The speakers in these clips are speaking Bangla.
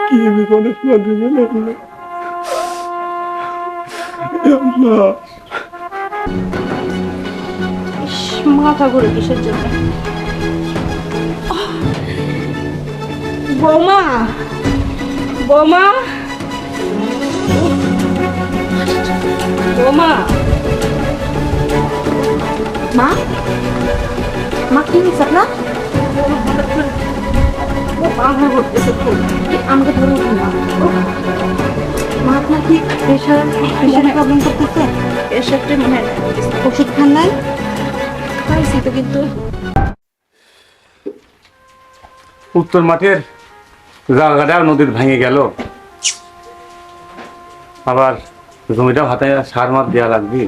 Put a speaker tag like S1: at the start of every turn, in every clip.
S1: কি বিপদে পড়ে গেল আল্লাহ।
S2: ইস, মাথা ঘুরে কিসের জন্য? বৌমা, বৌমা, বৌমা,
S3: মা, মা কি হয়েছে আপনার?
S2: মাথা ঘুরতেছে খুব।
S3: আমাকে ধরে উঠুন না। মা আপনার কি প্রেশার প্রবলেম করতেছে?
S2: এসবটা মনে হয়
S3: ওষুধ খান নাই?
S2: খাইছি তো, কিন্তু
S1: উত্তর মাঠের জায়গাটা নদীর ভেঙে গেল, আবার জমিটা হাতে সার মার দেওয়া লাগবে,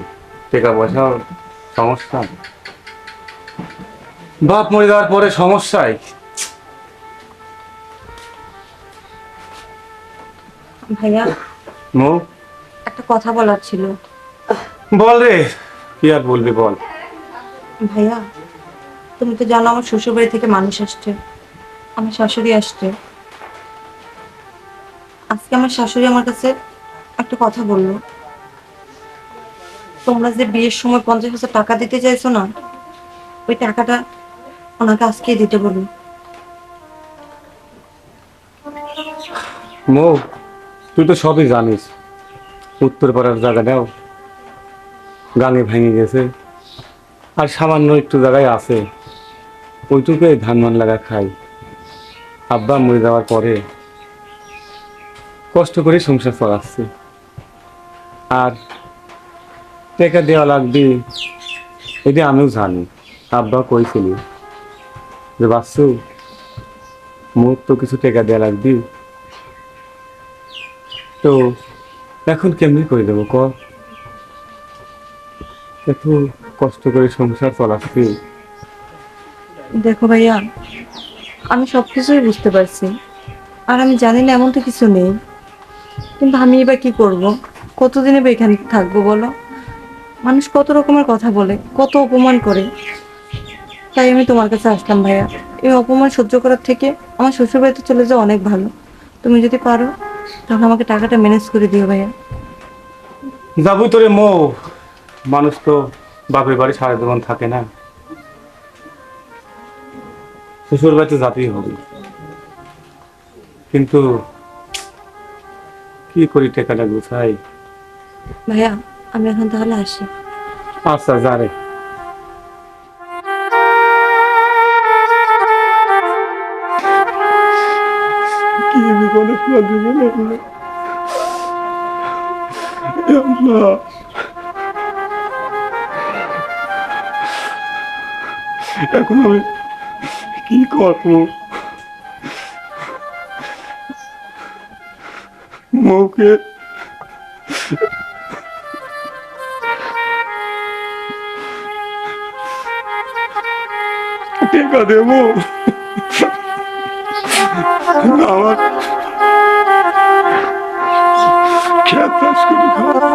S1: টাকা পয়সার সমস্যা, বাপ মরে যাওয়ার পরে সমস্যায়।
S3: ভাইয়া,
S1: মৌ,
S3: একটা কথা বলার ছিল।
S1: বল রে, কি আর বলবি বল।
S3: ভাইয়া, তুমি তো জানো আমার শ্বশুর বাড়ি থেকে মানুষ আসছে, আমার শাশুড়ি আসছে। আজকে আমার শাশুড়ি আমার কাছে একটা কথা বললো, তোমরা যে বিয়ের সময় 50,000 টাকা দিতে চাইছো না, ওই টাকাটা ওনাকে আজকেই দিতে বললো।
S1: মৌ, তুই তো সবই জানিস, উত্তর পাড়ার জায়গাটাও গাঙে ভেঙে গেছে, আর সামান্য একটু জায়গায় আছে, ওইটুকুই ধান মান লাগা খাই। আব্বা মরে যাওয়ার পরে কষ্ট করে সংসার চালাচ্ছি, আর টাকা দেওয়া লাগবে এটা আমিও জানি। আব্বা কইছিল যে বাচ্চু, মোর তো কিছু টাকা দেওয়া লাগবে, তো এখন কেমনি করে দেবো ক? এত কষ্ট করে সংসার চালাচ্ছি।
S3: দেখো ভাইয়া, আমি সবকিছুই বুঝতে পারছি, আর আমি জানি না এমন তো কিছু নেই, কিন্তু আমি এবার কি করব? কতদিনে বা এখানে থাকবো বলো? মানুষ কত রকমের কথা বলে, কত অপমান করে, তাই আমি তোমার কাছে আসলাম ভাইয়া। এই অপমান সহ্য করার থেকে আমার শ্বশুর বাড়িতে চলে যাওয়া অনেক ভালো। তুমি যদি পারো তাহলে আমাকে টাকাটা ম্যানেজ করে দিও ভাইয়া।
S1: যাবো তোরে মৌ, মানুষ তো বাপের বাড়ি সারা জীবন থাকে না, শ্বশুর বাড়িতে যেতেই হবে, কিন্তু কি করি টাকাটা গুছাই।
S3: ভাইয়া, আমি এখন তাহলে আসি।
S1: আচ্ছা যা রে। কি বিপদে পড়ে গেল আল্লাহ। এখন আমি কি করবো? মৌকে টেকা দেবো, আমার খেত চাষ করে খাওয়া।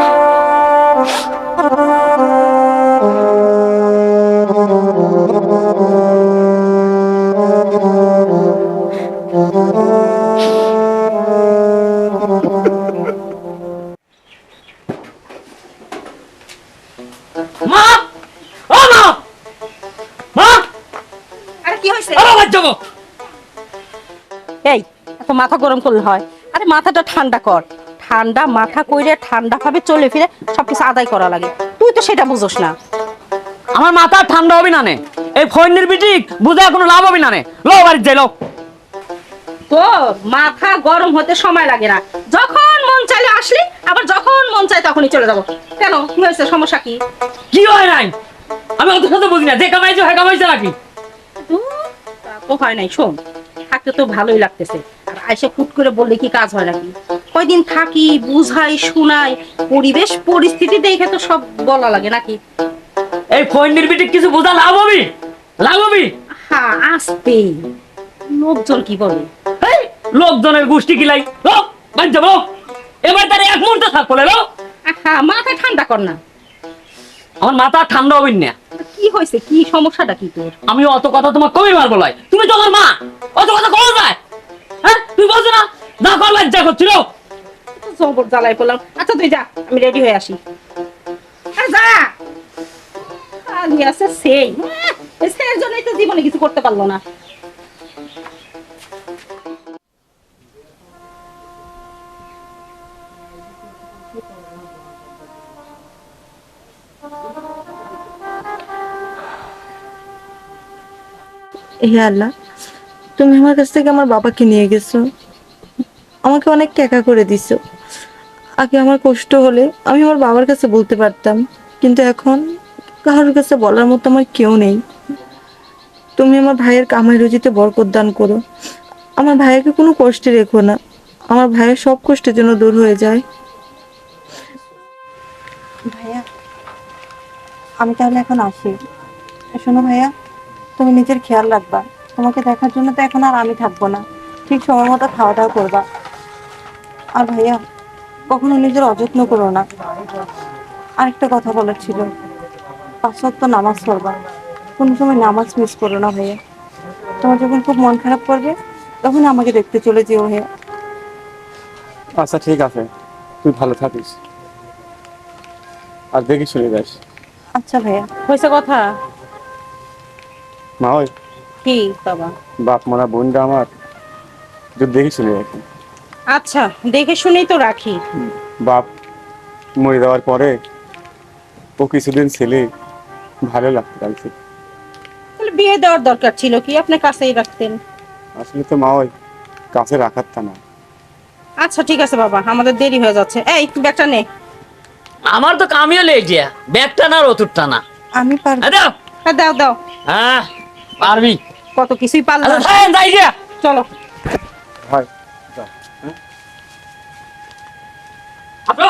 S4: মা, ও মা, মা,
S2: আরে কি হয়েছে?
S4: আরে বাদ যাবো।
S2: এই, এত মাথা গরম করলে হয়? আরে মাথাটা ঠান্ডা কর। ঠান্ডা মাথা কইরে ঠান্ডা ভাবে চলে ফিরে সবকিছু আদায় করা লাগে, তুই তো সেটা বুঝোস না।
S4: আমার মাথা ঠান্ডা হবে না নে, এই ফোনের বিটিক বুঝে কোনো লাভ হবে না নে। লো বাড়ি যাই লো।
S2: তো মাথা গরম হতে সময় লাগে না, যখন মন চাইলে আসলি, আবার যখন মন চায় তখনই চলে যাবো। কেন, কি হয়েছে? সমস্যা কি?
S4: কি হয় নাই? আমি অত শত বুঝি না, যে কামাইছে হয় কামাইছে নাকি?
S2: তো হয় নাই, শোন, থাকতে তো ভালোই লাগতেছে, আর আইসা ফুট করে বললে কি কাজ হয় নাকি? কয়দিন থাকি, বুঝাই, শুনাই, পরিবেশ পরিস্থিতি দেখে তো সব বলা লাগে নাকি?
S4: এই ফোনের বিটিক কিছু বোঝা লাভ হবে? লাভ হবে?
S2: হ্যাঁ, আসতে লোকজন কি বলে?
S4: এই লোকজনের গোষ্ঠী কিলাই। লো বাড়ি যাবো। এবার তার এক মুহূর্তে থাক বলে লো।
S2: হ্যাঁ, মাথা ঠান্ডা কর না।
S4: আমার মাথা ঠান্ডা হবে না।
S2: কি হয়েছে? কি সমস্যাটা কি তোর?
S4: আমি অত কথা তোমার কবি মারবো লাই, তুমি তো আমার মা, অত কথা কওয়া যায়? হ্যাঁ, তুমি বলছো না না কর লজ্জা করছিল।
S2: জবর জ্বালাই পড়লাম। আচ্ছা তুই যা, আমি রেডি হয়ে আসি। আরে যা, খালি আছে সেই সেই জন্যই তো জীবনে কিছু করতে পারলো না।
S3: হে আল্লাহ, তুমি আমার কাছ থেকে আমার বাবাকে নিয়ে গেছো, আমাকে অনেক টাকা করে দিছো। আগে আমার কষ্ট হলে আমি আমার বাবার কাছে বলতে পারতাম, কিন্তু এখন কারোর কাছে বলার মতো আমার কেউ নেই। তুমি আমার ভাইয়ের কামাই রুজিতে বরকত দান করো, আমার ভাইয়াকে কোনো কষ্টে রেখো না, আমার ভাইয়ের সব কষ্টের জন্য দূর হয়ে যায়। ভাইয়া, আমি তাহলে এখন আসি। শোনো ভাইয়া, তুমি নিজের খেয়াল রাখবা, তোমাকে দেখার জন্য তো এখন আর আমি থাকবো না, ঠিক সময় মতো খাওয়া দাওয়া করবা। আর ভাইয়া, কখনো নিজের অযত্ন করো না। আরেকটা কথা বলার ছিল, 5 ওয়াক্ত নামাজ পড়বা, কোনো সময় নামাজ মিস করো না ভাইয়া। তোমার যখন খুব মন খারাপ করবে তখন আমাকে দেখতে চলে যেও ভাইয়া।
S1: আচ্ছা ঠিক আছে, তুই ভালো থাকিস আর দেখি শুনে যাস।
S3: আচ্ছা ভাইয়া।
S2: হয়েছে কথা
S1: মা ওই
S2: কি বাবা?
S1: বাপ মারা বোনটা আমার একটু দেখি শুনে রাখি।
S2: আচ্ছা দেখে শুনেই তো রাখি।
S1: বাপ মরে যাওয়ার পরে ও কিছুদিন ছেলে ভালো লাগতে লাগছে।
S2: তাহলে বিয়ে দেওয়ার দরকার ছিল, কি আপনি কাছেই রাখতেন।
S1: আসলে তো মা ওই কাছে রাখার তা না।
S2: আচ্ছা ঠিক আছে বাবা, আমাদের দেরি হয়ে যাচ্ছে। এই ব্যাগটা নে।
S4: আমার তো কামিও লেগিয়া ব্যাগটা না রতুরটা না।
S3: আমি পারবো।
S4: দাও।
S2: হ্যাঁ দাও দাও,
S4: হ্যাঁ পারবি।
S2: কত কিছুই পারলাম।
S4: আচ্ছা হ্যাঁ যাই গিয়া।
S2: চলো।
S1: হয় যা, হ্যাঁ?
S4: আপলো।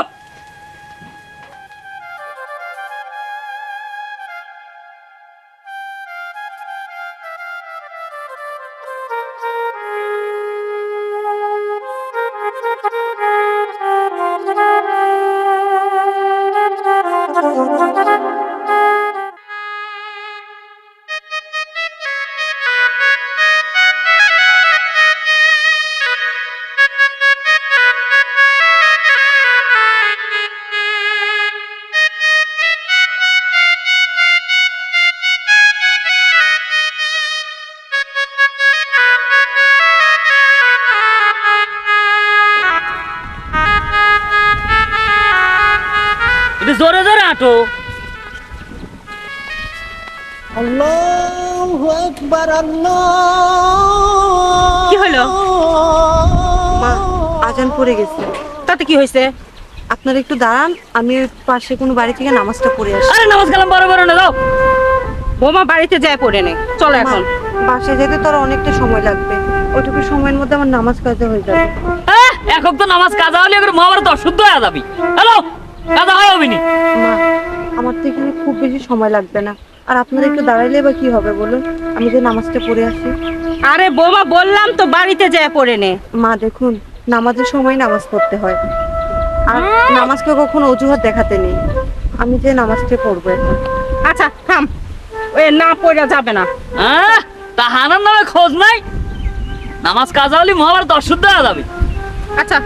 S4: একটু জোরে জোরে হাঁটো।
S2: কি হলো?
S3: মা, আজান পড়ে গেছে।
S2: তাতে কি হয়েছে?
S3: আপনারা একটু দাঁড়ান, আমি ওই পাশে কোনো বাড়ি থেকে নামাজটা পড়ে আসি।
S4: আরে নামাজ কালাম বড় বড় না দাও।
S2: বোমা বাড়িতে যায় পড়ে নে, চলো এখন।
S3: বাসায় যেতে তো আর অনেকটা সময় লাগবে, ওইটুকু সময়ের মধ্যে আমার নামাজ কাজা হয়ে যাবে।
S4: এখন তো নামাজ কাজা হলে এগুলো মহাভারত অশুদ্ধ হয়ে যাবি। হ্যালো কাজা হয় হবিনি।
S3: মা, আমার তো এখানে খুব বেশি সময় লাগবে না, আর আপনারা একটু দাঁড়াইলে বা কি হবে বলুন, আমি যে নামাজটা পড়ে আসি।
S2: আরে বোমা বললাম তো বাড়িতে যায় পড়ে নে।
S3: মা দেখুন, নামাজের সময় নামাজ পড়তে হয়, আর নামাজকে কখনো অজুহাত দেখাতে নেই। আমি যে নামাজটা পড়বো এখন।
S2: আচ্ছা থাম, ওই না পড়া যাবে না।
S4: তা হানার নামে খোঁজ নাই। নামাজ কাজা হলে মহাভারত অশুদ্ধ হয়ে যাবে।
S2: আচ্ছা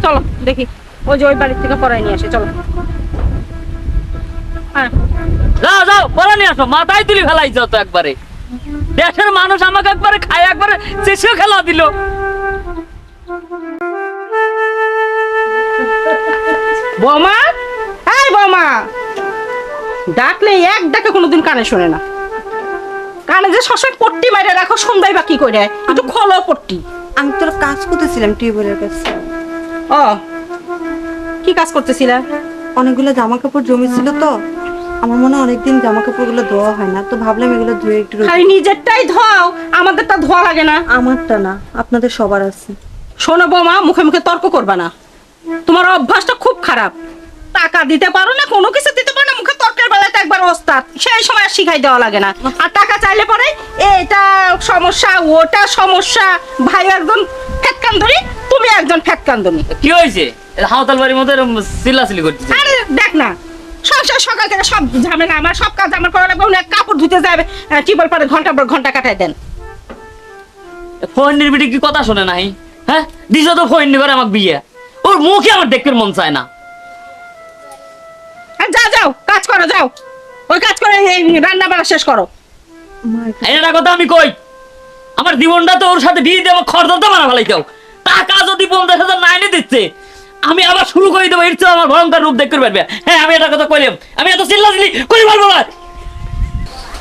S2: চলো দেখি, ওই যে ওই বাড়ির থেকে পড়াই নিয়ে আসে, চলো। হ্যাঁ
S4: যাও যাও পড়া নিয়ে আসো, মাথায় তুলি ফেলাই যাও তো একবারে। দেশের মানুষ আমাকে একবারে খায় একবারে চেষেও খেলা দিল।
S2: বৌমা, এই বৌমা, ডাকলে এক ডাকে কোনোদিন কানে শোনে না। কানে যে সবসময় পট্টি মাইরে রাখো, সন্ধ্যায় বা কি করে একটু খোলো পট্টি।
S3: আমি তোর কাজ করতেছিলাম টিউবওয়েলের কাছে।
S2: ও কি কাজ করতেছিলা?
S3: অনেকগুলো জামা কাপড় জমেছিল তো, আমার মনে হয় অনেকদিন জামা কাপড়গুলো ধোয়া হয় না, তো ভাবলাম এগুলো ধুয়ে একটু
S2: খালি নিজেরটাই ধোও, আমাদেরটা ধোয়া লাগে না?
S3: আমারটা না, আপনাদের সবার আছে।
S2: শোনো বৌমা, মুখে মুখে তর্ক করবা না, তোমার অভ্যাসটা খুব খারাপ। টাকা দিতে পারো না, কোনো কিছু দিতে পারো না, মুখে তর্কের বেলাতে একবার ওস্তাদ, সেই সময় আর শিখাই দেওয়া লাগে না। আর টাকা চাইলে পরে এটা সমস্যা, ওটা সমস্যা। ভাই একজন ফেটকান ধরি, তুমি একজন ফেটকান ধরি।
S4: কি হয়েছে? হাওতাল বাড়ির মধ্যে চিল্লাচিল্লি করতেছে।
S2: আরে দেখ না, সংসার সকাল থেকে সব ঝামেলা, আমার সব কাজ আমার করা লাগবে। উনি কাপড় ধুতে যাবে, টিউবওয়েল পারে ঘন্টা পর ঘন্টা কাটাই দেন।
S4: ফোনের বিটি কি কথা শোনে নাই? হ্যাঁ দিছ তো ফোন নিবার আমাকে বিয়ে, ওর মুখে আমার দেখতে মন চায় না।
S2: আর যাও যাও কাজ করো, যাও ওই কাজ করে রান্না বান্না শেষ করো।
S3: মা একটু-
S4: এটা কথা আমি কই, আমার জীবনটা তো ওর সাথে বিয়ে দিয়ে আমার খরচটা মারা ফেলাইতেও, টাকা যদি 50,000 না এনে দিচ্ছে আমি আবার শুরু করে দেবো, এর চেয়ে আমার ভয়ঙ্কর রূপ দেখতে পারবে। হ্যাঁ আমি এটা কথা কইলাম, আমি এত চিল্লাচিল্লি করি পারবো না।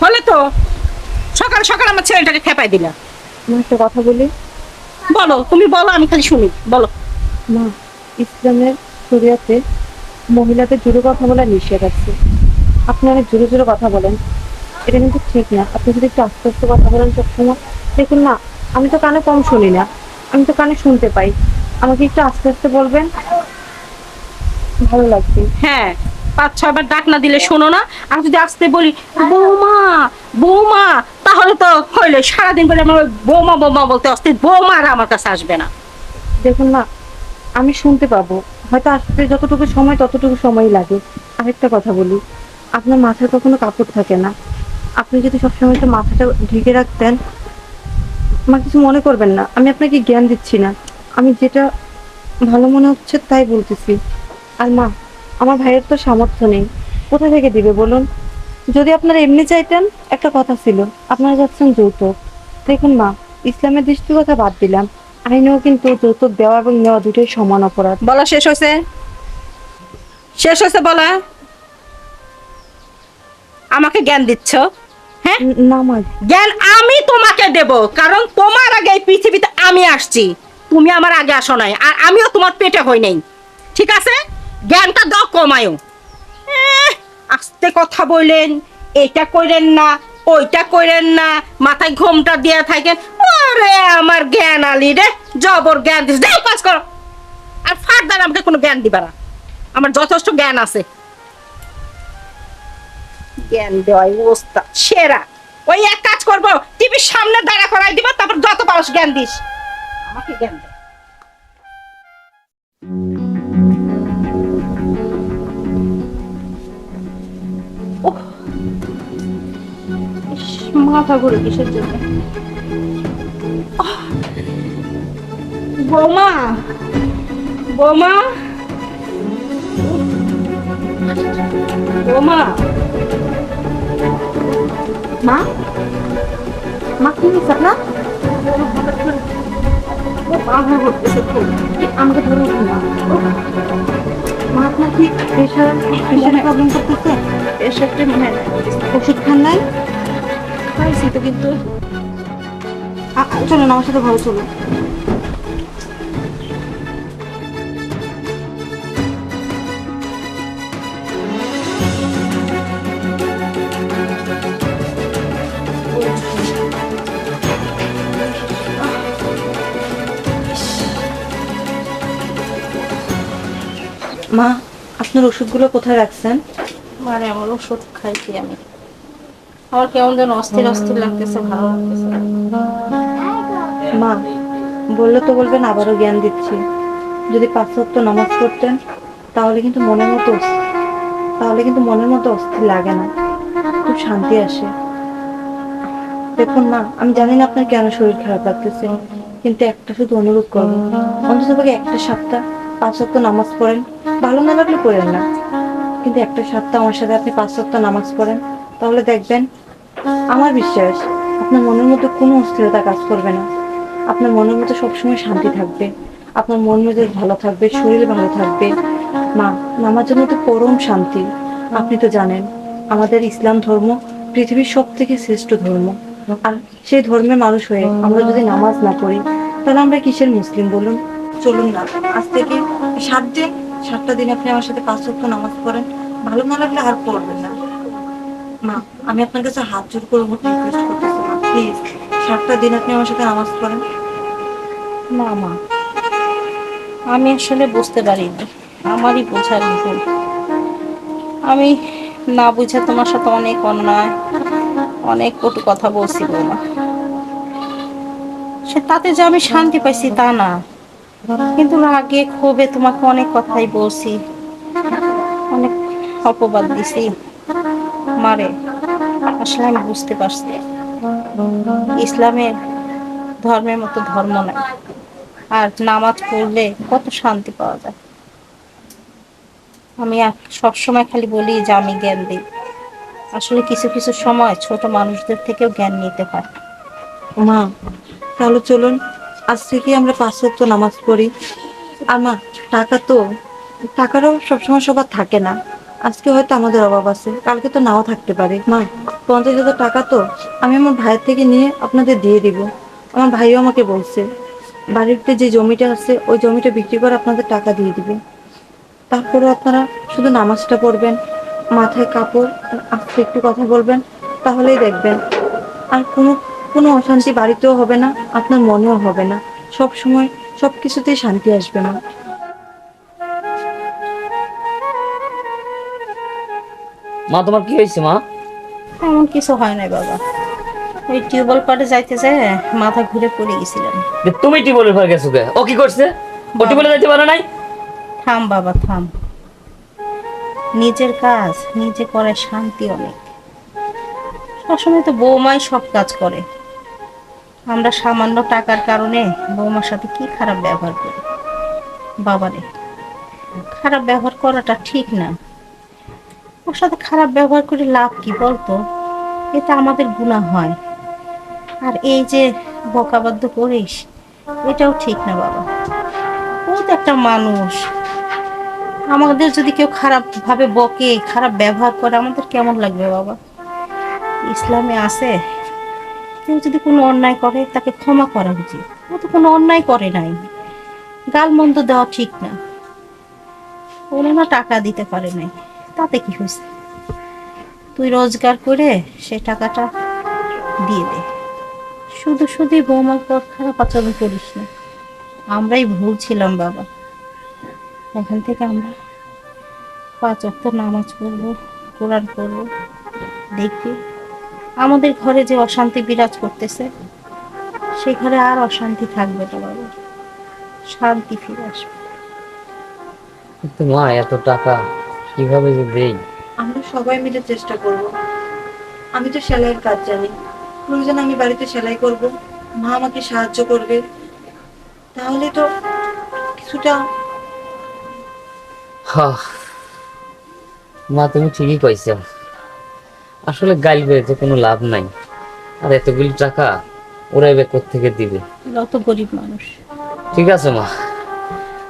S2: হলে তো সকাল সকাল আমার ছেলেটাকে খেপাই দিলা।
S3: মা একটা কথা বলি।
S2: বলো, তুমি বলো, আমি খালি শুনি, বলো।
S3: মা, ইসলামের শরিয়াতে মহিলাদের জোরে কথা বলা নিষেধ আছে। আপনি অনেক জোরে জোরে কথা বলেন, এটা কিন্তু ঠিক না। আপনি যদি একটু আস্তে আস্তে কথা বলেন সবসময়। দেখুন না, আমি তো কানে কম শুনি না, আমি তো কানে শুনতে পাই। আমাকে একটু আস্তে আস্তে বলবেন, ভালো লাগবে।
S2: হ্যাঁ, 5-6 বার ডাক না দিলে শোনো না। আর যদি আসতে বলি বৌমা বৌমা, তাহলে তো হইলে সারাদিন বলে আমার বৌমা বৌমা বলতে আসতে, বৌমা আর আমার কাছে আসবে না।
S3: দেখুন না, আমি শুনতে পাবো, হয়তো আসতে যতটুকু সময় ততটুকু সময় লাগে। আরেকটা কথা বলি, আপনার মাথায় কখনো কাপড় থাকে না। আপনি যদি সবসময় একটু মাথাটা ঢেকে রাখতেন, আমার কিছু মনে করবেন না। আমি আপনাকে জ্ঞান দিচ্ছি না, আমি যেটা ভালো মনে হচ্ছে তাই বলতেছি। আর মা, আমার ভাইয়ের তো সামর্থ্য নেই, কোথা থেকে দিবে বলুন? যদি আপনারা এমনি চাইতেন একটা কথা ছিল, আপনারা যাচ্ছেন যৌতুক। দেখুন মা, ইসলামের দৃষ্টির কথা বাদ দিলাম, আইনেও কিন্তু যৌতুক দেওয়া এবং নেওয়া দুটোই সমান অপরাধ।
S2: বলা শেষ হয়েছে? শেষ হয়েছে বলা? আমাকে জ্ঞান দিচ্ছ? হ্যাঁ,
S3: না মা,
S2: জ্ঞান আমি তোমাকে দেব, কারণ তোমার আগে এই পৃথিবীতে আমি আসছি, তুমি আমার আগে আসো নাই, আর আমিও তোমার পেটে হই নাই। ঠিক আছে, জ্ঞানটা দাও, কমায়ও। আস্তে কথা বললেন, এটা কইরেন না, ওইটা কইরেন না, মাথায় ঘোমটা দিয়ে থাকেন। ওরে আমার জ্ঞান আলি রে, জবর জ্ঞান দিস, যাও কাজ করো। আর ফার্দার আমাকে কোনো জ্ঞান দিবা না, আমার যথেষ্ট জ্ঞান আছে। জ্ঞান দেওয়াই ওস্তাদ সেরা। ওই এক কাজ করবো, টিভির সামনে দাঁড়া করাই দিব, তারপর যত পারস জ্ঞান দিস, আমাকে জ্ঞান দে। ওহ, ইস, মাথা ঘুরে কিসের জন্য? আহ, বৌমা বৌমা বৌমা,
S3: মা, মা কি হয়েছে আপনার?
S2: মাথা ঘুরতেছে খুব।
S3: আমাকে ধরে উঠুন না। মা, আপনার কি প্রেশার প্রবলেম করতেছে?
S2: এসবটা মনে হয় না।
S3: ওষুধ খান নাই?
S2: খাইছি তো, কিন্তু
S3: চলুন আমার সাথে ঘরে চলুন। মা, আপনার ওষুধগুলো কোথায় রাখছেন?
S2: মানে আমার ওষুধ খাইছি আমি, আমার কেমন যেন অস্থির অস্থির লাগতেছে, ভালো লাগতেছে না।
S3: মা, বললে তো বলবেন, আবারও জ্ঞান দিচ্ছি। যদি 5 ওয়াক্ত নামাজ পড়তেন তাহলে কিন্তু মনের মতো অস্থির লাগে না, খুব শান্তি আসে। দেখুন মা, আমি জানি না আপনার কেন শরীর খারাপ লাগতেছে, কিন্তু একটা শুধু অনুরোধ করবো, অন্ততপক্ষে একটা সপ্তাহ 5 ওয়াক্ত নামাজ পড়েন। ভালো না লাগলে পড়েন না, কিন্তু একটা সপ্তাহ আমার সাথে আপনি 5 ওয়াক্ত নামাজ পড়েন, তাহলে দেখবেন, আমার বিশ্বাস আপনার মনের মধ্যে কোনো অস্থিরতা কাজ করবে না। আপনার মনের মধ্যে সবসময় শান্তি থাকবে, আপনার মন মেজাজ ভালো থাকবে, শরীর ভালো থাকবে। মা, নামাজের মধ্যে পরম শান্তি। আপনি তো জানেন আমাদের ইসলাম ধর্ম পৃথিবীর সব থেকে শ্রেষ্ঠ ধর্ম, আর সেই ধর্মের মানুষ হয়ে আমরা যদি নামাজ না পড়ি তাহলে আমরা কিসের মুসলিম বলুন? চলুন না, আজ থেকে 7টা দিন আপনি আমার সাথে 5 ওয়াক্ত নামাজ পড়েন, ভালো না লাগলে আর পড়বেন না। মা, আমি আপনার কাছে হাত জোর করে রিকোয়েস্ট করতেছি, মা প্লিজ 7টা দিন আপনি আমার সাথে নামাজ পড়েন।
S2: না মা, আমি আসলে বুঝতে পারিনি, আমারই বোঝার ভুল। আমি না বুঝে তোমার সাথে অনেক অন্যায়, অনেক কটু কথা বলছি বৌমা। সে তাতে যে আমি শান্তি পাইছি তা না, কিন্তু রাগে ক্ষোভে তোমাকে অনেক কথাই বলছি, অনেক অপবাদ দিছি মারে। আসলে আমি বুঝতে পারছি ইসলামের ধর্মের মতো ধর্ম নাই। আর নামাজ পড়লে কত শান্তি পাওয়া যায়। আমি সবসময় খালি বলি যে আমি জ্ঞান দিই, আসলে কিছু কিছু সময় ছোট মানুষদের থেকেও জ্ঞান নিতে হয়।
S3: মা, তাহলে চলুন আজ থেকে আমরা 5 ওয়াক্ত নামাজ পড়ি। আর মা, টাকারও সবসময় সবার থাকে না। আজকে হয়তো আমাদের অভাব আছে, কালকে তো নাও থাকতে পারে। মা, 50,000 টাকা তো আমি আমার ভাইয়ের থেকে নিয়ে আপনাদের দিয়ে দিব। আমার ভাইও আমাকে বলছে বাড়িতে যে জমিটা আছে ওই জমিটা বিক্রি করে আপনাদের টাকা দিয়ে দিবে। তারপরে আপনারা শুধু নামাজটা পড়বেন, মাথায় কাপড় আর আস্তে একটু কথা বলবেন, তাহলেই দেখবেন আর কোনো কোনো অশান্তি বাড়িতেও হবে না, আপনার মনেও হবে না। সব সময় সব কিছুতেই শান্তি আসবে না।
S4: মা তোমার কি হয়েছে মা?
S2: এমন কিছু হয় নাই বাবা, ওই টিউবওয়েল পাড়ে যাইতে যায় মাথা ঘুরে পড়ে গেছিলাম।
S4: যে তুমি টিউবওয়েলের ঘরে গেছো কে? ও কি করছে? ও টিউবওয়েলে যাইতে পারে নাই?
S2: থাম বাবা থাম, নিজের কাজ নিজে করে শান্তি অনেক। সবসময় তো বৌমাই সব কাজ করে, আমরা সামান্য টাকার কারণে বৌমার সাথে কি খারাপ ব্যবহার করি। বাবারে, খারাপ ব্যবহার করাটা ঠিক না। ওর সাথে খারাপ ব্যবহার করে লাভ কি বলতো? এটা আমাদের গুনাহ হয়। আর এই যে বকাবাদ্য করিস, এটাও ঠিক না বাবা। ও তো একটা মানুষ, আমাদের যদি কেউ খারাপ ভাবে বকে, খারাপ ব্যবহার করে, আমাদের কেমন লাগবে বাবা? ইসলামে আছে কেউ যদি কোনো অন্যায় করে তাকে ক্ষমা করা উচিত। ও তো কোনো অন্যায় করে নাই, গালমন্দ দেওয়া ঠিক না। ওরা না টাকা দিতে পারে নাই, তাতে কি হয়েছে? তুই রোজগার করে সে টাকাটা দিয়ে দে। শুধু শুধু বৌমার পর খারাপ আচরণ করিস না। আমরাই ভুল ছিলাম বাবা। এখান থেকে আমরা 5 ওয়াক্ত নামাজ পড়বো, কোরআন পড়বো, দেখবি আমাদের ঘরে যে অশান্তি বিরাজ করতেছে সে ঘরে আর অশান্তি থাকবে না বাবা, শান্তি ফিরে আসবে।
S4: কিন্তু মা এত টাকা কিভাবে যে দেই?
S3: আমরা সবাই মিলে চেষ্টা করব। আমি তো সেলাইয়ের কাজ জানি, প্রয়োজন আমি বাড়িতে সেলাই করব, মা আমাকে সাহায্য করবে, তাহলে তো কিছুটা।
S4: হ্যাঁ মা, তুমি ঠিকই কইছো। আসলে গাইল বেড়েছে কোনো লাভ নাই। আর এতগুলি টাকা ওরাই বে থেকে দিবে?
S2: ওরাও তো গরিব মানুষ।
S4: ঠিক আছে মা,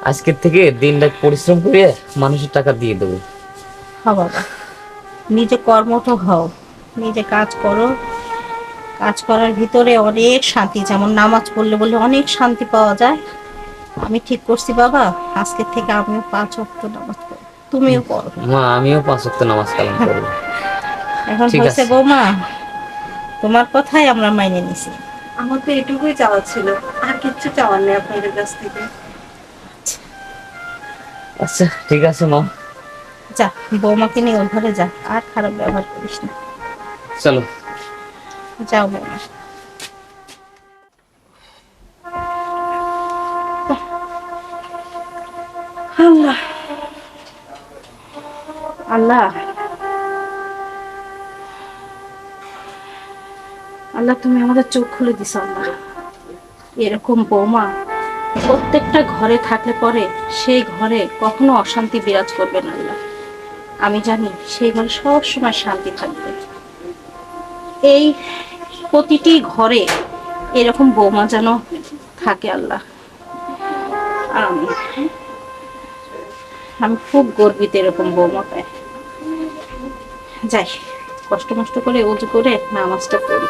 S4: আজকের থেকে দিন রাত পরিশ্রম করে মানুষের টাকা দিয়ে দেবো।
S2: হ্যাঁ বাবা, নিজে কর্মঠ হও, নিজে কাজ করো। কাজ করার ভিতরে অনেক শান্তি, যেমন নামাজ পড়লে বলে অনেক শান্তি পাওয়া যায়। আমি ঠিক করছি বাবা, আজকের থেকে আমিও 5 ওয়াক্ত নামাজ পড়ব, তুমিও পড়ো।
S4: মা আমিও 5 ওয়াক্ত নামাজ কালাম করবো।
S2: এখন
S4: ঠিক
S2: হয়েছে
S4: আছে।
S2: বৌমা, তোমার কথাই আমরা মাইনে নিছি।
S3: আমার তো এটুকুই চাওয়া ছিল, আর কিচ্ছু চাওয়ার নেই আপনাদের কাছ থেকে।
S4: আচ্ছা ঠিক আছে মা,
S2: যা বৌমাকে নিয়ে ওর ঘরে যা, আর খারাপ ব্যবহার করিস না।
S4: চলো।
S2: যাও বৌমা।
S3: আল্লাহ,
S2: আল্লাহ আল্লাহ, তুমি আমাদের চোখ খুলে দিছো আল্লাহ। এরকম বৌমা প্রত্যেকটা ঘরে থাকলে পরে সেই ঘরে কখনো অশান্তি বিরাজ করবে না আল্লাহ। আমি জানি সেই ঘরে সব সময় শান্তি থাকবে। এই প্রতিটি ঘরে এরকম বৌমা যেন থাকে আল্লাহ। আর আমি খুব গর্বিত এরকম বৌমা পাই। যাই, কষ্ট মষ্ট করে উজু করে নামাজটা পড়ি।